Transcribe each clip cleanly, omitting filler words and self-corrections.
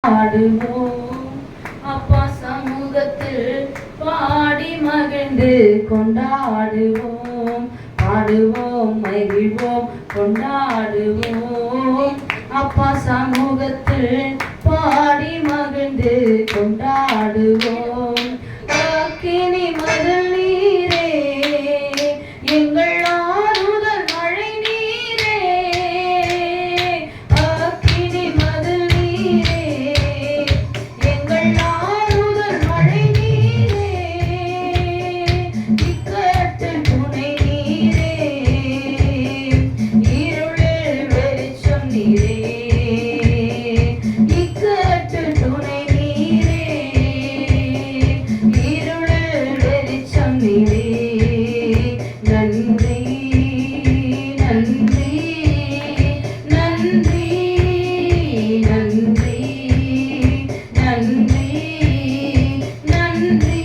ஆடுவோம் அப்பா சமூகத்தில் பாடி மகிழ்ந்து கொண்டாடுவோம். பாடுவோம் மகிழ்வோம் கொண்டாடுவோம். அப்பா சமூகத்தில் பாடி மகிழ்ந்து கொண்டாடுவோம். அக்கினி மதில் நீரே எங்கள் ஆறுதல் மழை நீரே. அக்கினி மதில் நீரே எங்கள் ஆறுதல் மழை நீரே. இக்கட்டில் துணை நீரே இருளில் வெளிச்சம் நீரே. இக்கட்டில் துணை நீரே இருளில் வெளிச்சம் நீரே. நன்றி நன்றி நன்றி நன்றி நன்றி நன்றி.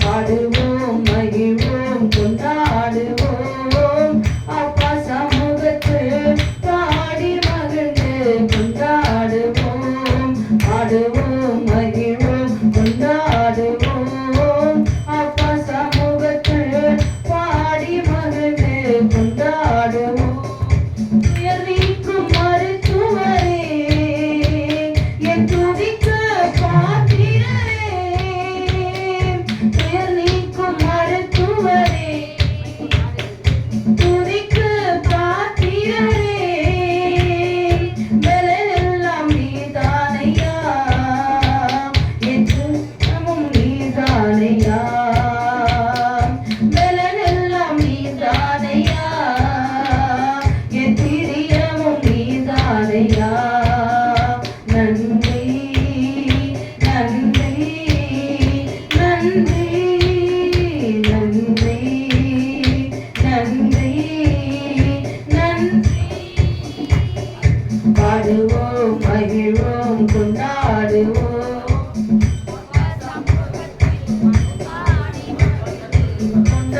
பாடுவோம் மகிழ்வோம் கொண்டாடுவோம். அப்பா சமூகத்தில் பாடி மகிழ்ந்து கொண்டாடுவோம். பாடுவோம் மகிழ்வோம் கொண்டாடுவோம். அப்பா சமூகத்தில் பாடி மகிழ்ந்து கொண்டாடுவோம். துயர் நீக்கும் மருத்துவரே என் துதிக்கு பாத்திரரே. துயர் நீக்கும் மருத்துவரே துதிக்கு பாத்திரரே. பலனெல்லாம் நீதானையா என்று நமும் நீதானையா. பலனெல்லாம் நீதானையா என் பிரியமும் நீதானையா. நன்றி நன்றி நன்றி நன்றி நன்றி நன்றி. பாடுவோம் மகிழ்வோம் கொண்டாடுவோம்.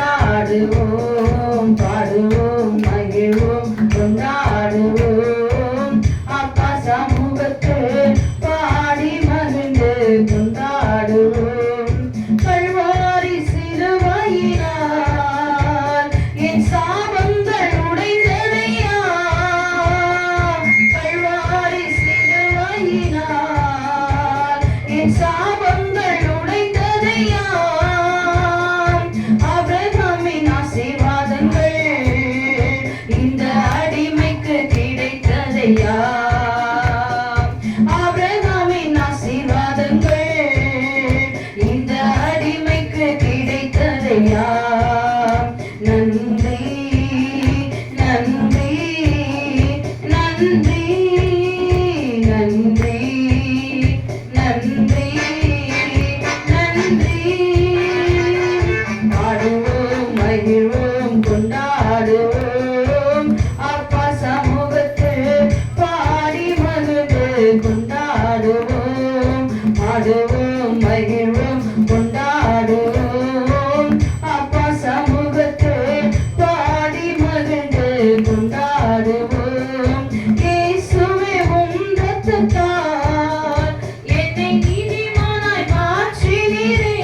கொண்டாடுவோம் பாடுவோம் மகிழ்வோம் கொண்டாடுவோம். அப்பா சமூகத்தில் பாடி மகிழ்ந்து கொண்டாடுவோம். கல்வாரி சிலுவையினால் என் சாபங்கள் உடைந்ததையா. கல்வாரி சிலுவையினால் என் சாபங்கள் உடைந்ததையா. ஆபிரகாமின் ஆசீர்வாதங்கள் இந்த அடிமைக்கு கிடைத்ததையா. ஆபிரகாமின் ஆசீர்வாதங்கள் இந்த அடிமைக்கு கிடைத்ததையா. நன்றி நன்றி நன்றி நன்றி நன்றி நன்றி. பாடுவோம் மகிழ்வோம் கொண்டாடுவோம். அப்பா சமூகத்தில் பாடி மகிழ்ந்து கொண்டாடுவோம். பாடுவோம் மகிழ்வோம் கொண்டாடுவோம். அப்பா சமூகத்தில் பாடி மகிழ்ந்து கொண்டாடுவோம். இயேசுவே உம் இரத்தத்தால் என்னை நீதிமானாய் மாற்றினீரே.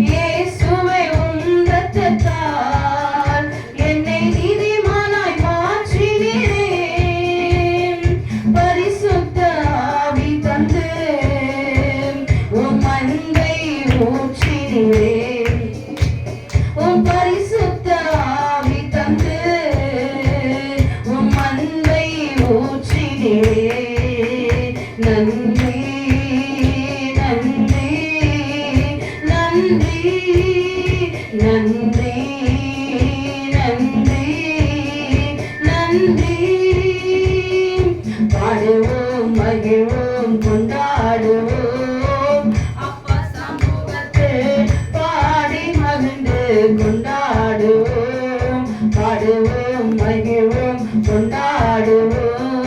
இயேசுவே உம் இரத்தத்தால் என்னை நீதிமானாய் மாற்றினீரே. பரிசுத்த ஆவி தந்து உம் அன்பை ஊற்றினீரே. உம் பரிசுத்த ஆவி தந்து உம் அன்பை ஊற்றினீரே. நன்றி நன்றி நன்றி நன்றி நன்றி நன்றி. பாடுவோம் மகிழ்வோம் கொண்டாடுவோம். அப்பா சமூகத்தில் பாடி மகிழ்ந்து கொண்டாடுவோம். பாடுவோம் மகிழ்வோம் கொண்டாடுவோம்.